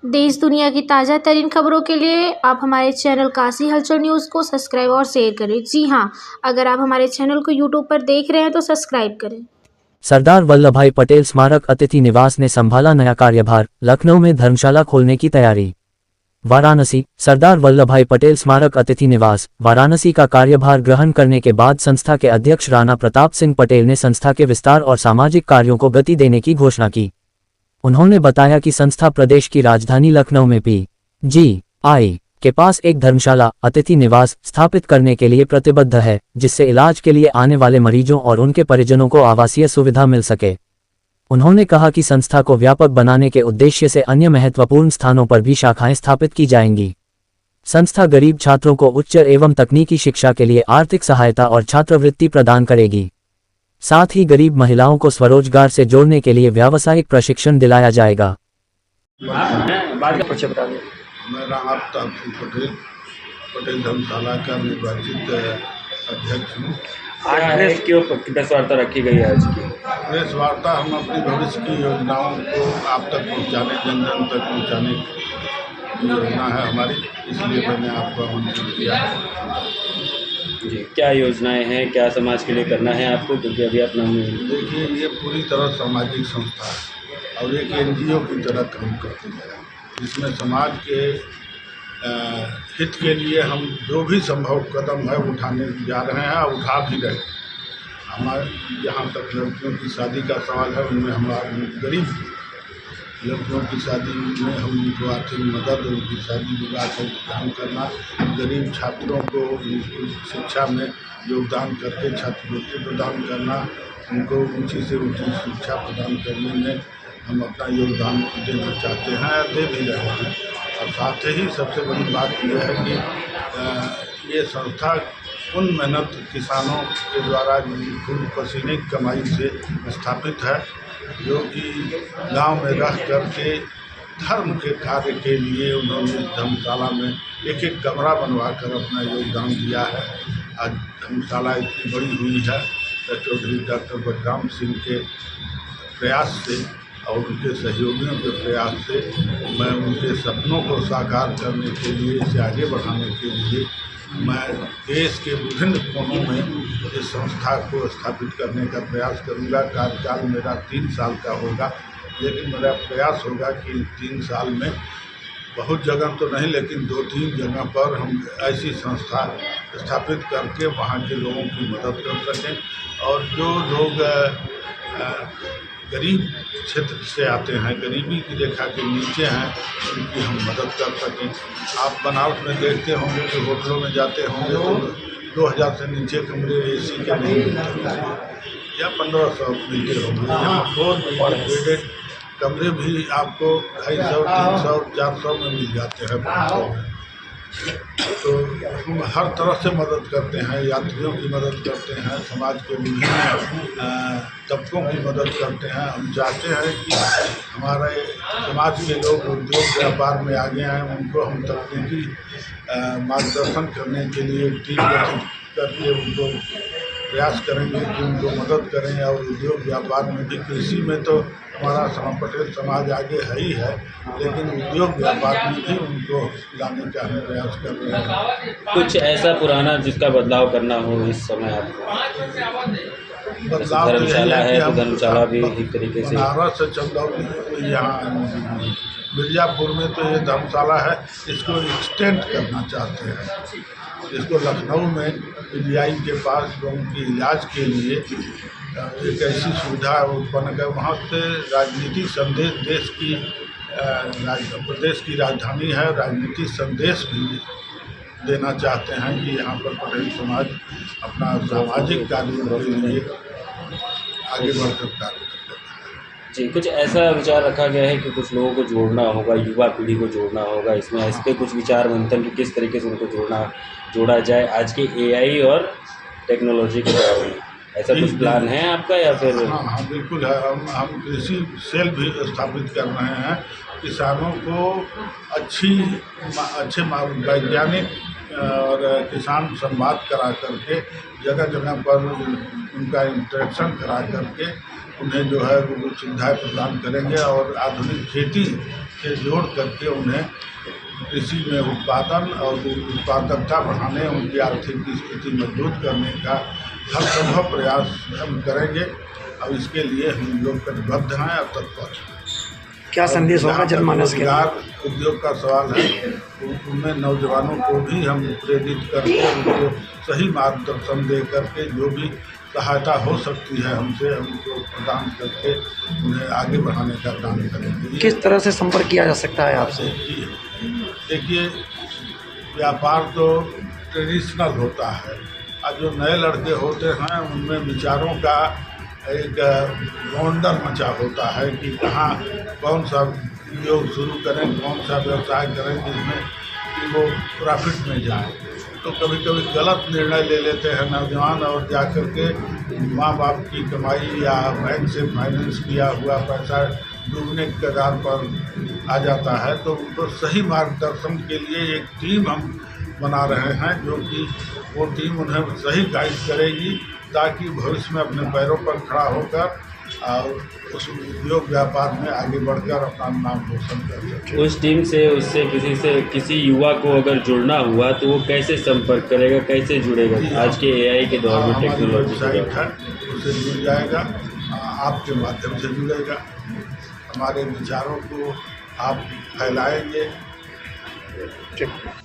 देश दुनिया की ताज़ा तरीन खबरों के लिए आप हमारे चैनल काशी हलचल न्यूज़ को सब्सक्राइब और शेयर करें। जी हाँ, अगर आप हमारे चैनल को यूट्यूब पर देख रहे हैं तो सब्सक्राइब करें। सरदार वल्लभभाई पटेल स्मारक अतिथि निवास ने संभाला नया कार्यभार, लखनऊ में धर्मशाला खोलने की तैयारी। वाराणसी। सरदार वल्लभभाई पटेल स्मारक अतिथि निवास वाराणसी का कार्यभार ग्रहण करने के बाद संस्था के अध्यक्ष राणा प्रताप सिंह पटेल ने संस्था के विस्तार और सामाजिक कार्यों को गति देने की घोषणा की। उन्होंने बताया कि संस्था प्रदेश की राजधानी लखनऊ में PGI के पास एक धर्मशाला अतिथि निवास स्थापित करने के लिए प्रतिबद्ध है, जिससे इलाज के लिए आने वाले मरीजों और उनके परिजनों को आवासीय सुविधा मिल सके। उन्होंने कहा कि संस्था को व्यापक बनाने के उद्देश्य से अन्य महत्वपूर्ण स्थानों पर भी शाखाएं स्थापित की जाएंगी। संस्था गरीब छात्रों को उच्च एवं तकनीकी शिक्षा के लिए आर्थिक सहायता और छात्रवृत्ति प्रदान करेगी। साथ ही गरीब महिलाओं को स्वरोजगार से जोड़ने के लिए व्यावसायिक प्रशिक्षण दिलाया जाएगा। मैं राणा प्रताप सिंह पटेल धर्मशाला का निर्वाचित अध्यक्ष हूँ। आज क्यों प्रेस वार्ता रखी गई है? आज की प्रेस वार्ता हम अपनी भविष्य की योजनाओं को आप तक पहुँचाने, जन जन तक पहुँचाने की योजना है हमारी, इसलिए मैंने आपको आमंत्रित किया है। जी, क्या योजनाएं हैं, क्या समाज के लिए करना है आपको, क्योंकि अभी आप नाम देखिए, ये पूरी तरह सामाजिक संस्था है और एक NGO की तरह काम करती है, जिसमें समाज के हित के लिए हम जो भी संभव कदम है उठाने जा रहे हैं और उठा भी रहे हैं। हमारे जहाँ तक लड़कियों की शादी का सवाल है, उनमें हमारे गरीब लड़कियों की शादी में हम उनको आर्थिक मदद, उनकी शादी विवाह का काम करना, गरीब छात्रों को शिक्षा में योगदान करके छात्रवृत्ति प्रदान करना, उनको ऊंची से ऊंची शिक्षा प्रदान करने में हम अपना योगदान देना चाहते हैं, दे भी रहे हैं। और साथ ही सबसे बड़ी बात यह है कि ये संस्था उन मेहनत किसानों के द्वारा खून पसीने की कमाई से स्थापित है, जो कि गांव में रह करके धर्म के कार्य के लिए उन्होंने धर्मशाला में एक एक कमरा बनवा कर अपना योगदान दिया है। आज धर्मशाला इतनी बड़ी हुई है, चौधरी डॉक्टर बलराम सिंह के प्रयास से और उनके सहयोगियों के प्रयास से, मैं उनके सपनों को साकार करने के लिए, इसे आगे बढ़ाने के लिए मैं देश के विभिन्न कोनों में इस संस्था को स्थापित करने का प्रयास करूंगा। कार्यकाल मेरा 3 साल का होगा, लेकिन मेरा प्रयास होगा कि 3 साल में बहुत जगह तो नहीं, लेकिन 2-3 जगह पर हम ऐसी संस्था स्थापित करके वहाँ के लोगों की मदद कर सकें, और जो लोग गरीब क्षेत्र से आते हैं, गरीबी की रेखा के नीचे हैं, उनकी हम मदद कर सकें। आप बनारस में देखते होंगे कि होटलों में जाते होंगे तो 2000 से नीचे कमरे AC के नहीं मिलते या 1500 मिलते होंगे। यहाँ 4 बेडेड कमरे भी आपको 250, 300, 400 में मिल जाते हैं, 500 में। तो हम हर तरह से मदद करते हैं, यात्रियों की मदद करते हैं, समाज के विभिन्न तबकों की मदद करते हैं। हम चाहते हैं कि हमारे समाज के लोग उद्योग व्यापार में आगे आएँ, उनको हम तकनीकी मार्गदर्शन करने के लिए टीम गठित करके उनको प्रयास करेंगे कि उनको मदद करें। और उद्योग व्यापार में भी, कृषि में तो हमारा पटेल समाज आगे है ही है, लेकिन उद्योग व्यापार में भी उनको लाने का हम प्रयास कर रहे हैं। कुछ ऐसा पुराना जिसका बदलाव करना हो इस समय आपको? बदलाव धर्मशाला है तो धर्मशाला भी एक तरीके से, बनारस से चंदौली, यहाँ मिर्ज़ापुर में तो ये धर्मशाला है, इसको एक्सटेंड करना चाहते हैं। इसको लखनऊ में PGI के पास लोगों के इलाज के लिए एक ऐसी सुविधा उत्पन्न कर, वहाँ से राजनीतिक संदेश, प्रदेश की राजधानी है, राजनीतिक संदेश भी देना चाहते हैं कि यहाँ पर पटेल समाज अपना सामाजिक कार्यों के लिए आगे बढ़कर कार्य करते हैं। जी, कुछ ऐसा विचार रखा गया है कि कुछ लोगों को जोड़ना होगा, युवा पीढ़ी को जोड़ना होगा इसमें, इस पर कुछ विचार मंथन कि किस तरीके से उनको जोड़ा जाए आज के AI और टेक्नोलॉजी के दौर में? ऐसा कुछ प्लान है आपका या फिर? हाँ, बिल्कुल है। हम कृषि सेल भी स्थापित कर रहे हैं। किसानों को अच्छे वैज्ञानिक और किसान संवाद करा करके, जगह जगह पर उनका इंटरेक्शन करा करके उन्हें जो है वो सुविधाएँ प्रदान करेंगे और आधुनिक खेती से जोड़ करके उन्हें कृषि में उत्पादन और उत्पादकता बढ़ाने, उनकी आर्थिक स्थिति मजबूत करने का हर संभव प्रयास हम करेंगे। अब इसके लिए हम लोग प्रतिबद्ध हैं और तत्पर हैं। क्या संदेश होगा जनमानस के? रोजगार उद्योग का सवाल है, उनमें नौजवानों को भी हम प्रेरित करके उनको सही मार्गदर्शन दे करके जो भी सहायता हो सकती है हमसे उनको प्रदान करके उन्हें आगे बढ़ाने का काम करेंगे। किस तरह से संपर्क किया जा सकता है आपसे? देखिए, व्यापार तो ट्रेडिशनल होता है और जो नए लड़के होते हैं उनमें विचारों का एक गोंडल मचा होता है कि कहाँ कौन सा उद्योग शुरू करें, कौन सा व्यवसाय करें जिसमें कि वो प्रॉफिट में जाए। तो कभी कभी गलत निर्णय ले लेते हैं नौजवान और जा कर के माँ बाप की कमाई या बैंक से फाइनेंस किया हुआ पैसा डूबने के कगार पर आ जाता है। तो उनको सही मार्गदर्शन के लिए एक टीम हम बना रहे हैं जो कि वो टीम उन्हें सही गाइड करेगी ताकि भविष्य में अपने पैरों पर खड़ा होकर और उस उद्योग व्यापार में आगे बढ़कर अपना नाम रोशन कर सके। उस टीम से किसी युवा को अगर जुड़ना हुआ तो वो कैसे संपर्क करेगा, कैसे जुड़ेगा? आज के एआई के दौर में, टेक्नोलॉजी के दौर है उससे जुड़ जाएगा, आपके माध्यम से जुड़ेगा। हमारे विचारों को आप फैलाएंगे।